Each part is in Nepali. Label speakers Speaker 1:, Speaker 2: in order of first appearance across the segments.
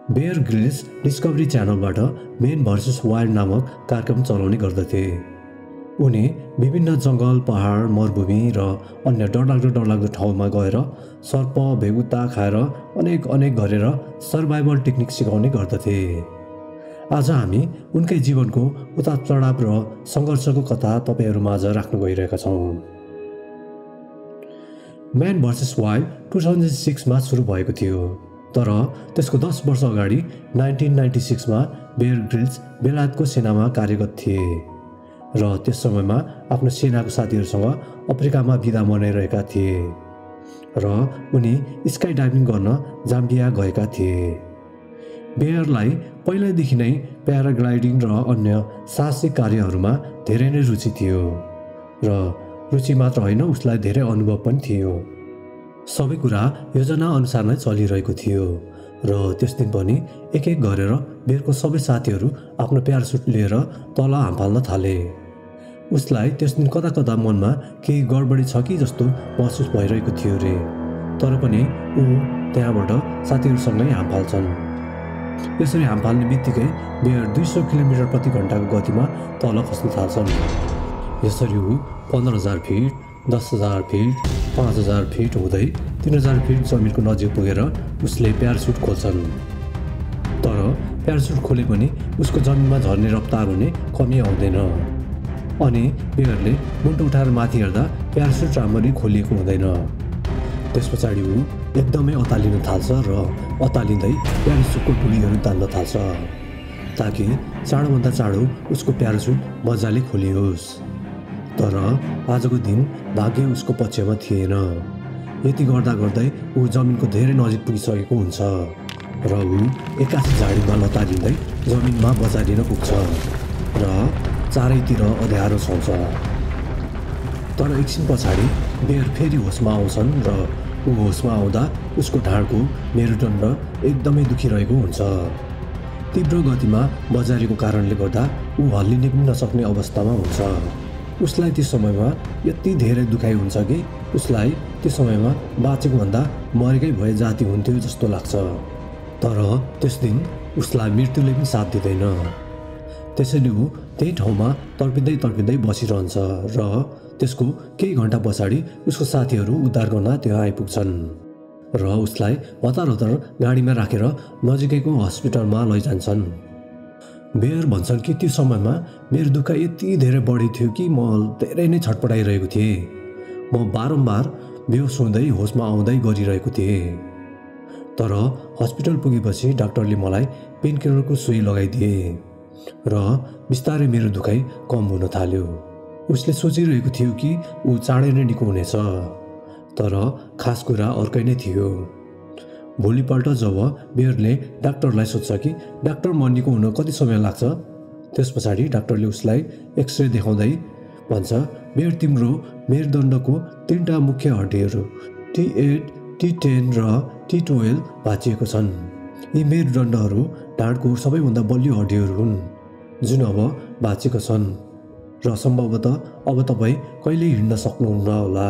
Speaker 1: बेयर ग्रिल्स डिस्कभरी च्यानलबाट मेन भर्सेस वाइल्ड नामक कार्यक्रम चलाउने गर्दथे। उनी विभिन्न जङ्गल, पहाड, मरुभूमि र अन्य डरलाग्दो ठाउँमा गएर सर्प, भेगुता खाएर अनेक गरेर सर्भाइभल टेक्निक सिकाउने गर्दथे। आज हामी उनकै जीवनको उतार चढाव र सङ्घर्षको कथा तपाईँहरूमाझ राख्न गइरहेका छौँ। म्यान भर्सेस वाइल्ड 2006मा सुरु भएको थियो, तर त्यसको 10 वर्ष अगाडि 1996मा बेयर ग्रिल्स बेलायतको सेनामा कार्यरत थिए र त्यस समयमा आफ्नो सेनाको साथीहरूसँग अफ्रिकामा बिदा मनाइरहेका थिए र उनी स्काई डाइभिङ गर्न जाम्बिया गएका थिए। बेयरलाई पहिल्यैदेखि नै प्याराग्लाइडिङ र अन्य साहसिक कार्यहरूमा धेरै नै रुचि थियो र रुचि मात्र होइन, उसलाई धेरै अनुभव पनि थियो। सबै कुरा योजना अनुसार नै चलिरहेको थियो र त्यस दिन पनि एक गरेर बेयरको सबै साथीहरू आफ्नो प्यारासुट लिएर तल हामफाल्न थाले। उसलाई त्यस दिन कता मनमा केही गडबडी छ कि जस्तो महसुस भइरहेको थियो रे, तर पनि ऊ त्यहाँबाट साथीहरूसँगै हामफाल्छन्। यसरी हामफाल्ने बित्तिकै बेयर 200 किलोमिटर प्रति घन्टाको गतिमा तल खस्न थाल्छन्। यसरी ऊ 15,000 फिट, 10,000 फिट, 5,000 फिट हुँदै 3,000 फिट जमिनको नजिक पुगेर उसले प्यारासुट खोल्छन्। तर प्यारासुट खोले पनि उसको जमिनमा झर्ने रफ्तार हुने कमी आउँदैन अनि बेयरले मुन्टो उठाएर माथि हेर्दा प्यारासुट राम्ररी खोलिएको हुँदैन। त्यस पछाडि ऊ एकदमै अतालिन थाल्छ र अतालिँदै प्यारासुटको डुलीहरू तान्न थाल्छ ताकि चाँडोभन्दा चाँडो उसको प्यारासुट मजाले खोलियोस्। तर आजको दिन भाग्य उसको पक्षमा थिएन। यति गर्दै ऊ जमिनको धेरै नजिक पुगिसकेको हुन्छ र ऊ एक्कासी झाडीमा लतारिँदै जमिनमा बजारिन पुग्छ र चारैतिर अँध्यारो छाउँछ। तर एकछिन पछाडि बेयर फेरि होसमा आउँछन् र ऊ होसमा आउँदा उसको ढाडको मेरुदण्ड एकदमै दुखिरहेको हुन्छ। तीव्र गतिमा बजारेको कारणले गर्दा ऊ हल्लिने पनि नसक्ने अवस्थामा हुन्छ। उसलाई त्यो समयमा यति धेरै दुखाइ हुन्छ कि उसलाई त्यो समयमा बाँचेको भन्दा मरेकै भए जाति हुन्थ्यो जस्तो लाग्छ। तर त्यस दिन उसलाई मृत्युले पनि साथ दिँदैन। त्यसैले ऊ त्यही ठाउँमा तर्पिँदै बसिरहन्छ र त्यसको केही घन्टा पछाडि उसको साथीहरू उद्धार गर्न त्यहाँ आइपुग्छन् र उसलाई हतार गाडीमा राखेर नजिकैको हस्पिटलमा लैजान्छन्। बेयर भन्छन् कि त्यो समयमा मेरो दुःख यति धेरै बढी थियो कि म धेरै नै छटपटाइरहेको थिएँ। म बारम्बार बेहोस हुँदै होसमा आउँदै गरिरहेको थिएँ। तर हस्पिटल पुगेपछि डाक्टरले मलाई पेनकिलरको सुई लगाइदिए र बिस्तारै मेरो दुखाइ कम हुन थाल्यो। उसले सोचिरहेको थियो कि ऊ चाँडै नै निको हुनेछ, तर खास कुरा अर्कै नै थियो। भोलिपल्ट जब बेयरले डाक्टरलाई सोध्छ कि डाक्टर म निको हुन कति समय लाग्छ, त्यस पछाडि डाक्टरले उसलाई एक्सरे देखाउँदै भन्छ, बेयर तिम्रो मेरुदण्डको 3टा मुख्य हड्डीहरू T8, T10 र T12 भाँचिएको छन्। यी मेरुदण्डहरू ढाडको सबैभन्दा बलियो हड्डीहरू हुन् जुन अब भाँचिएको छन् र सम्भवतः अब तपाईँ कहिल्यै हिँड्न सक्नुहुन्न होला।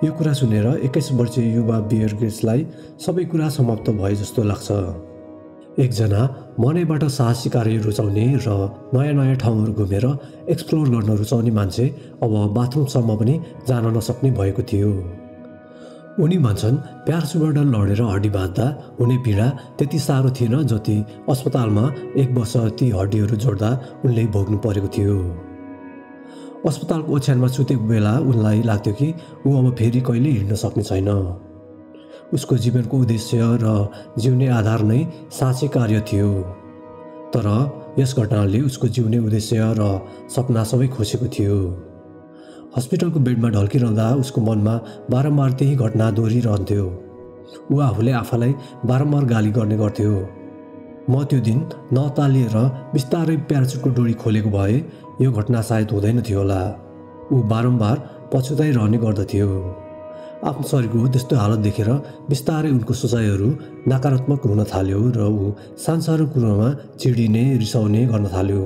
Speaker 1: यो कुरा सुनेर 21 वर्षीय युवा बेयर ग्रिल्सलाई सबै कुरा समाप्त भए जस्तो लाग्छ। एकजना मनैबाट साहसी कार्य रुचाउने र नयाँ ठाउँहरू घुमेर एक्सप्लोर गर्न रुचाउने मान्छे अब बाथरुमसम्म पनि जान नसक्ने भएको थियो। उनी भन्छन् प्यारासुटबाट लडेर हड्डी बाँध्दा हुने पीडा त्यति साह्रो थिएन जति अस्पतालमा 1 वर्ष ती हड्डीहरू जोड्दा उनले भोग्नु परेको थियो। अस्पतालको ओछ्यानमा सुतेको बेला उनलाई लाग्थ्यो कि ऊ अब फेरि कहिले हिँड्न सक्ने छैन। उसको जीवनको उद्देश्य र जिउने आधार नै साहसी कार्य थियो, तर यस घटनाले उसको जिउने उद्देश्य र सपना सबै खोसेको थियो। हस्पिटलको बेडमा ढल्किरहँदा उसको मनमा बारम्बार त्यही घटना दोहोरिरहन्थ्यो। ऊ आफूले आफैलाई बारम्बार गाली गर्ने गर्थ्यो, म त्यो दिन नतालिएर बिस्तारै प्यारासुटको डोरी खोलेको भए यो घटना सायद हुँदैन थियो होला। ऊ बारम्बार पछुताइरहने गर्दथ्यो। आफ्नो शरीरको त्यस्तो हालत देखेर बिस्तारै उनको सोचाइहरू नकारात्मक हुन थाल्यो र ऊ सानसानो कुरोमा चिडिने रिसाउने गर्न थाल्यो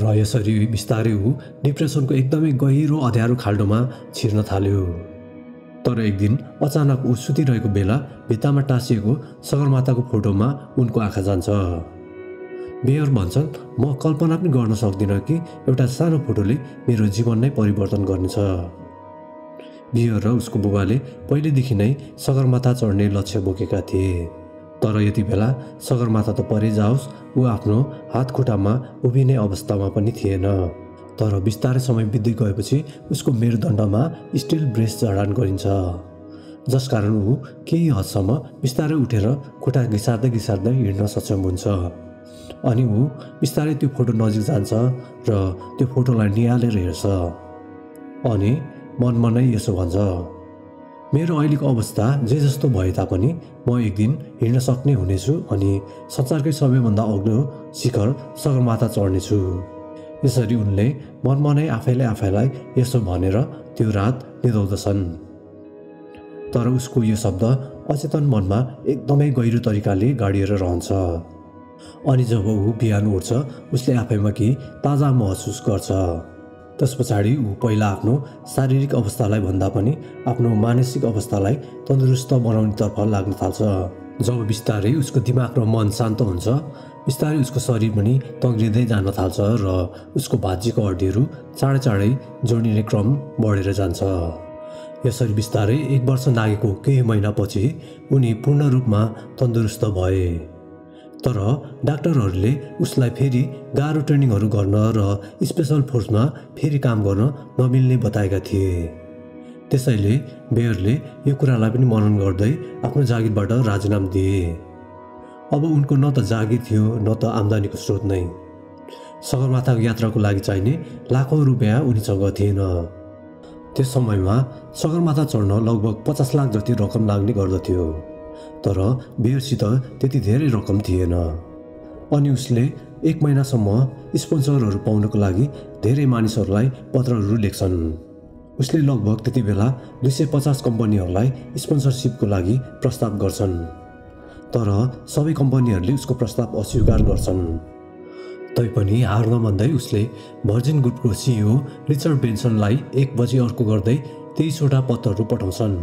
Speaker 1: र यसरी बिस्तारै ऊ डिप्रेसनको एकदमै गहिरो अँध्यारो खाल्डोमा छिर्न थाल्यो। तर एक दिन अचानक ऊ सुतिरहेको बेला भित्तामा टाँसिएको सगरमाथाको फोटोमा उनको आँखा जान्छ। बेयर भन्छन्, म कल्पना पनि गर्न सक्दिनँ कि एउटा सानो फोटोले मेरो जीवन नै परिवर्तन गर्नेछ। बेयर र उसको बुबाले पहिलेदेखि नै सगरमाथा चढ्ने लक्ष्य बोकेका थिए। तर यति बेला सगरमाथा त परे जाओस्, ऊ आफ्नो हात खुट्टामा उभिने अवस्थामा पनि थिएन। तर बिस्तारै समय बित्दै गएपछि उसको मेरुदण्डमा स्टिल ब्रेस जडान गरिन्छ, जसकारण ऊ केही हदसम्म बिस्तारै उठेर खुट्टा घिसार्दै घिसार्दै हिँड्न सक्षम हुन्छ। अनि ऊ बिस्तारै त्यो फोटो नजिक जान्छ र त्यो फोटोलाई निहालेर हेर्छ अनि मनमा नै यसो भन्छ, मेरो अहिलेको अवस्था जे जस्तो भए तापनि म एक दिन हिँड्न सक्ने हुनेछु अनि संसारकै सबैभन्दा अग्लो शिखर सगरमाथा चढ्नेछु। यसरी उनले मनमा नै आफैलाई यसो भनेर त्यो रात निदाउँदछन्। तर उसको यो शब्द अचेतन मनमा एकदमै गहिरो तरिकाले गाडिएर रहन्छ। अनि जब ऊ बिहान उठ्छ उसले आफैमा केही ताजा महसुस गर्छ। त्यस पछाडि ऊ पहिला आफ्नो शारीरिक अवस्थालाई भन्दा पनि आफ्नो मानसिक अवस्थालाई तन्दुरुस्त बनाउनेतर्फ लाग्न थाल्छ। जब बिस्तारै उसको दिमाग र मन शान्त हुन्छ, बिस्तारै उसको शरीर पनि तग्रिँदै जान थाल्छ र उसको भाज्यको हड्डीहरू चाँडै जोडिने क्रम बढेर जान्छ। यसरी बिस्तारै 1 वर्ष लागेको केही महिनापछि उनी पूर्ण रूपमा तन्दुरुस्त भए। तर डाक्टरहरूले उसलाई फेरि गाह्रो ट्रेनिङहरू गर्न र स्पेसल फोर्समा फेरि काम गर्न नमिल्ने बताएका थिए। त्यसैले बेयरले यो कुरालाई पनि मनन गर्दै आफ्नो जागिरबाट राजीनामा दिए। अब उनको न त जागिर थियो न त आम्दानीको स्रोत नै। सगरमाथाको यात्राको लागि चाहिने लाखौं रुपियाँ उनीसँग थिएन। त्यस समयमा सगरमाथा चढ्न लगभग 50 लाख जति रकम लाग्ने गर्दथ्यो। तर बेयरसित त्यति धेरै रकम थिएन। अनि उसले 1 महिनासम्म स्पोन्सरहरू पाउनको लागि धेरै मानिसहरूलाई पत्रहरू लेख्छन्। उसले लगभग त्यति बेला 250 कम्पनीहरूलाई स्पोन्सरसिपको लागि प्रस्ताव गर्छन्। तर सबै कम्पनीहरूले उसको प्रस्ताव अस्वीकार गर्छन्। तैपनि हार नमान्दै उसले भर्जिन ग्रुपको सिइओ रिचर्ड बेन्सनलाई एक पछि अर्को गर्दै 23वटा पत्रहरू पठाउँछन्।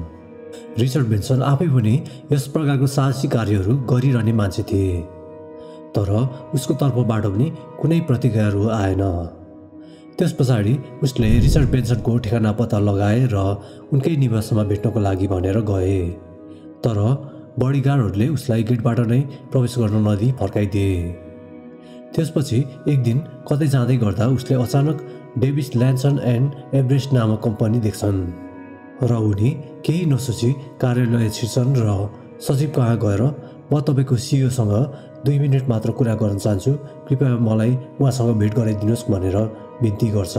Speaker 1: रिचर्ड बेन्सन आफै पनि यस प्रकारको साहसी कार्यहरू गरिरहने मान्छे थिए। तर उसको तर्फबाट पनि कुनै प्रतिक्रियाहरू आएन। त्यस पछाडि उसले रिचर्ड बेन्सनको ठेगाना पत्ता लगाए र उनकै निवासमा भेट्नको लागि भनेर गए। तर बडीगार्डहरूले उसलाई गेटबाट नै प्रवेश गर्न नदिई फर्काइदिए। त्यसपछि एक दिन कतै जाँदै गर्दा उसले अचानक डेभिस ल्यान्सन एन्ड एभरेस्ट नामक कम्पनी देख्छन् र उनी केही नसोची कार्यालय छिर्छन् र सचिव कहाँ गएर म तपाईँको सिइओसँग 2 मिनेट मात्र कुरा गर्न चाहन्छु, कृपया मलाई उहाँसँग भेट गराइदिनुहोस् भनेर बिन्ती गर्छ।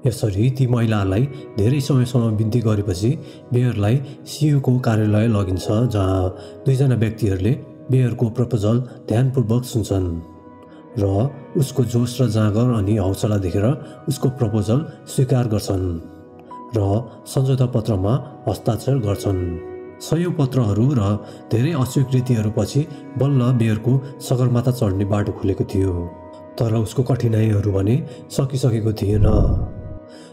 Speaker 1: यसरी ती महिलालाई धेरै समयसम्म बिन्ती गरेपछि बेयरलाई सिइओको कार्यालय लगिन्छ, जहाँ 2 जना व्यक्तिहरूले बेयरको प्रपोजल ध्यानपूर्वक सुन्छन् र उसको जोस र जाँगर अनि हौसला देखेर उसको प्रपोजल स्वीकार गर्छन् र सम्झौता पत्रमा हस्ताक्षर गर्छन्। 100 पत्रहरू र धेरै अस्वीकृतिहरूपछि बल्ल बेयरको सगरमाथा चढ्ने बाटो खुलेको थियो। तर उसको कठिनाइहरू भने सकिसकेको थिएन।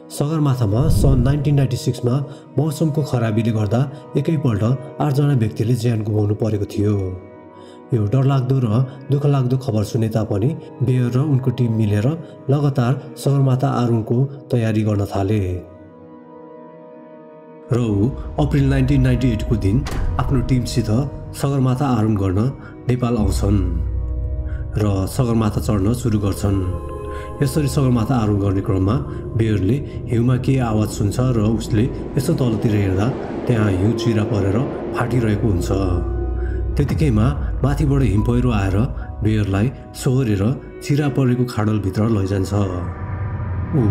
Speaker 1: सगरमाथामा सन् 1996मा मौसमको खराबीले गर्दा एकैपल्ट 8 जना व्यक्तिले ज्यान गुमाउनु परेको थियो। यो डरलाग्दो र दुःखलाग्दो खबर सुने तापनि बेयर र उनको टिम मिलेर लगातार सगरमाथा आरोहणको तयारी गर्न थाले। र ऊ अप्रिल 1998 को दिन आफ्नो टिमसित सगरमाथा आरोहण गर्न नेपाल आउँछन् र सगरमाथा चढ्न सुरु गर्छन्। यसरी सगरमाथा आरोहण गर्ने क्रममा बेयरले हिउँमा केही आवाज सुन्छ र उसले यसो तलतिर हेर्दा त्यहाँ हिउँ चिरा परेर फाटिरहेको हुन्छ। त्यतिकैमा माथिबाट हिम पहिरो आएर बेयरलाई सोहोरेर चिरा परेको खाडलभित्र लैजान्छ। ऊ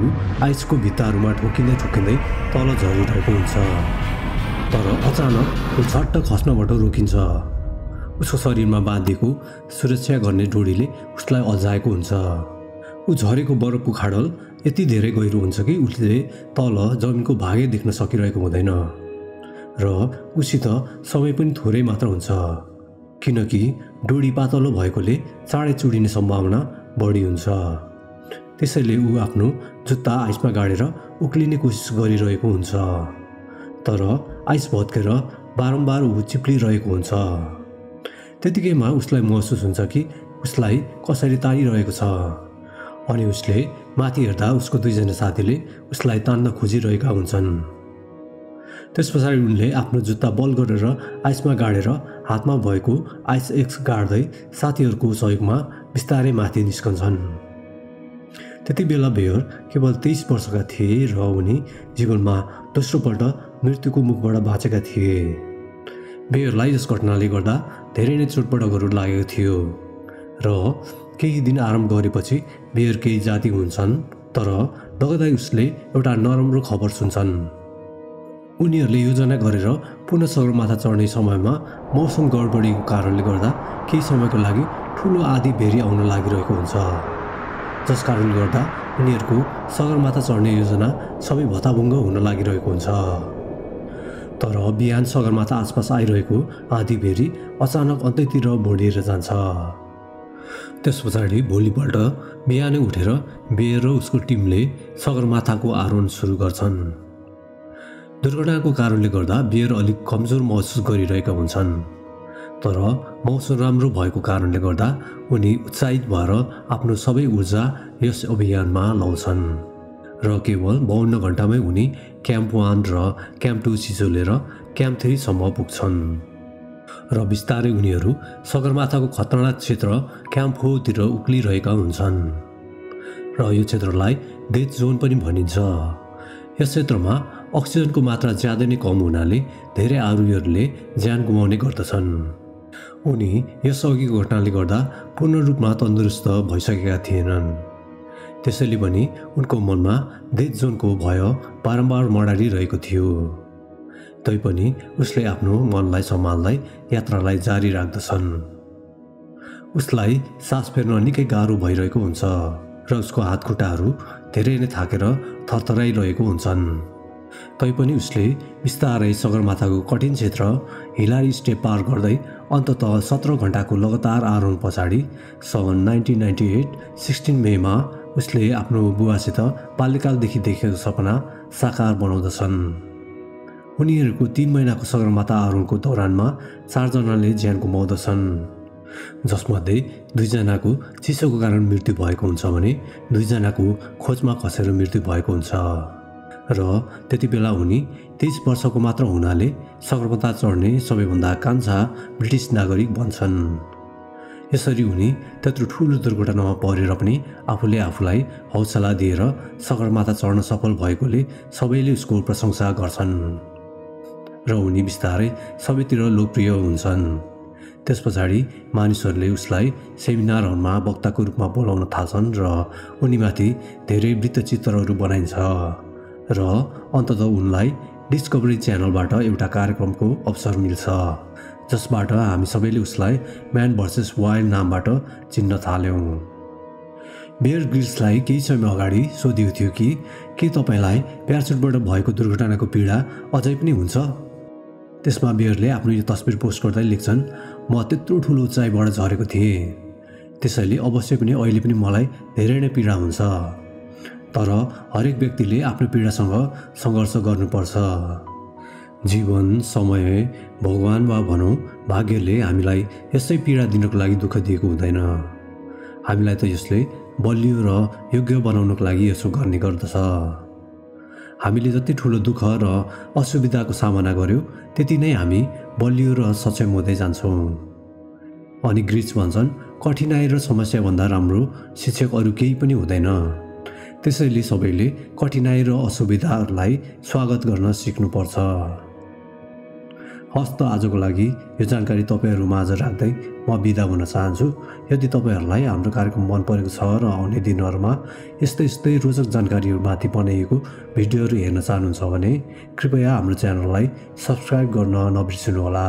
Speaker 1: आइसको भित्ताहरूमा ठोकिँदै तल झरिरहेको हुन्छ। तर अचानक ऊ झट्ट खस्नबाट रोकिन्छ। उसको शरीरमा बाँधिएको सुरक्षा गर्ने डोरीले उसलाई अल्झाएको हुन्छ। ऊ झरेको बरफको खाडल यति धेरै गहिरो हुन्छ कि उसले तल जमिनको भागै देख्न सकिरहेको हुँदैन र उसित समय पनि थोरै मात्र हुन्छ, किनकि डोरी पातलो भएकोले चाँडै चुडिने सम्भावना बढी हुन्छ। त्यसैले ऊ आफ्नो जुत्ता आइसमा गाडेर उक्लिने कोसिस गरिरहेको हुन्छ। तर आइस भत्केर बारम्बार ऊ चिप्लिरहेको हुन्छ। त्यतिकैमा उसलाई महसुस हुन्छ कि उसलाई कसरी तानिरहेको छ अनि उसले माथि हेर्दा उसको दुईजना साथीले उसलाई तान्न खोजिरहेका हुन्छन्। त्यस पछाडि उनले आफ्नो जुत्ता बल गरेर आइसमा गाडेर हातमा भएको आइस एक्स गाड्दै साथीहरूको सहयोगमा बिस्तारै माथि निस्कन्छन्। त्यति बेला बेयर केवल 23 वर्षका थिए र उनी जीवनमा दोस्रोपल्ट मृत्युको मुखबाट बाँचेका थिए। बेयरलाई यस घटनाले गर्दा धेरै नै चोटपटकहरू लागेको थियो र केही दिन आराम गरेपछि बेयर केही जाति हुन्छन्, तर लगत्तै उसले एउटा नराम्रो खबर सुन्छन्। उनीहरूले योजना गरेर पुनः सगरमाथा चढ्ने समयमा मौसम गडबडीको कारणले गर्दा केही समयको लागि ठुलो आँधी भेरी आउन लागिरहेको हुन्छ, जस कारणले गर्दा उनीहरूको सगरमाथा चढ्ने योजना सबै भताभुङ्ग हुन लागिरहेको हुन्छ। तर बिहान सगरमाथा आसपास आइरहेको आँधी भेरी अचानक अन्त्यतिर मोडिएर जान्छ। त्यस पछाडि भोलिपल्ट बिहानै उठेर बेयर र उसको टिमले सगरमाथाको आरोहण सुरु गर्छन्। दुर्घटनाको कारणले गर्दा बेयर अलिक कमजोर महसुस गरिरहेका हुन्छन्, तर मौसम राम्रो भएको कारणले गर्दा उनी उत्साहित भएर आफ्नो सबै ऊर्जा यस अभियानमा लाउँछन् र केवल 52 घण्टामै उनी क्याम्प 1 र क्याम्प 2 छिचोलेर क्याम्प 3 सम्म पुग्छन् र बिस्तारै उनीहरू सगरमाथाको खतरनाक क्षेत्र क्याम्प 4 तिर उक्लिरहेका हुन्छन् र यो क्षेत्रलाई डेथ जोन पनि भनिन्छ। यस क्षेत्रमा अक्सिजनको मात्रा ज्यादै नै कम हुनाले धेरै आरोहीहरूले ज्यान गुमाउने गर्दछन्। उनी यस अघिको घटनाले गर्दा पूर्ण रूपमा तन्दुरुस्त भइसकेका थिएनन्, त्यसैले पनि उनको मनमा डेथ जोनको भय बारम्बार मडारिरहेको थियो। तैपनि उसले आफ्नो मनलाई सम्हाल्दै यात्रालाई जारी राख्दछन्। उसलाई सास फेर्न निकै गाह्रो भइरहेको हुन्छ र उसको हातखुट्टाहरू धेरै नै थाकेर थरथराइरहेको हुन्छन्। तैपनि उसले बिस्तारै सगरमाथाको कठिन क्षेत्र हिलारी स्टेप पार गर्दै अन्ततः 17 घण्टाको लगातार आरोहण पछाडि सन् 1998 16 मेमा उसले आफ्नो बुवासित बाल्यकालदेखि देखेको सपना साकार बनाउँदछन्। उनीहरूको 3 महिनाको सगरमाथा आरोहणको दौरानमा 4 जनाले ज्यान गुमाउँदछन्, जसमध्ये 2 जनाको चिसोको कारण मृत्यु भएको हुन्छ भने 2 जनाको खोजमा खसेर मृत्यु भएको हुन्छ र त्यति बेला उनी 23 वर्षको मात्र हुनाले सगरमाथा चढ्ने सबैभन्दा कान्छा ब्रिटिस नागरिक बन्छन्। यसरी उनी त्यत्रो ठुलो दुर्घटनामा परेर पनि आफूले आफूलाई हौसला दिएर सगरमाथा चढ्न सफल भएकोले सबैले उसको प्रशंसा गर्छन् र उनी बिस्तारै सबैतिर लोकप्रिय हुन्छन्। त्यस पछाडि मानिसहरूले उसलाई सेमिनारहरूमा वक्ताको रूपमा बोलाउन थाल्छन् र उनीमाथि धेरै वृत्तचित्रहरू बनाइन्छ र अन्ततः उनलाई डिस्कभरी च्यानलबाट एउटा कार्यक्रमको अवसर मिल्छ, जसबाट हामी सबैले उसलाई म्यान भर्सेस वाइल्ड नामबाट चिन्न थाल्यौँ। बेयर ग्रिल्सलाई केही समय अगाडि सोधिएको थियो कि के तपाईँलाई प्यारासुटबाट भएको दुर्घटनाको पीडा अझै पनि हुन्छ? त्यसमा बेयरले आफ्नो यो तस्बिर पोस्ट गर्दै लेख्छन्, म त्यत्रो ठुलो उचाइबाट झरेको थिएँ, त्यसैले अवश्य पनि अहिले पनि मलाई धेरै नै पीडा हुन्छ, तर हरेक व्यक्तिले आफ्नो पीडासँग सङ्घर्ष गर्नुपर्छ। जीवन, समय, भगवान वा भनौँ भाग्यले हामीलाई यसै पीडा दिनको लागि दुःख दिएको हुँदैन। हामीलाई त यसले बलियो र योग्य बनाउनको लागि यसो गर्ने गर्दछ। हामीले जति ठुलो दुःख र असुविधाको सामना गर्यौँ त्यति नै हामी बलियो र सक्षम हुँदै जान्छौँ। अनि ग्रिच भन्छन्, कठिनाइ र समस्याभन्दा राम्रो शिक्षक अरू केही पनि हुँदैन। त्यसैले सबैले कठिनाइ र असुविधाहरूलाई स्वागत गर्न सिक्नुपर्छ। हस् त आजको लागि यो जानकारी तपाईँहरू माझ राख्दै म बिदा हुन चाहन्छु। यदि तपाईँहरूलाई हाम्रो कार्यक्रम मन परेको छ र आउने दिनहरूमा यस्तै रोचक जानकारीहरूमाथि बनाइएको भिडियोहरू हेर्न चाहनुहुन्छ भने कृपया हाम्रो च्यानललाई सब्सक्राइब गर्न नबिर्सिनुहोला।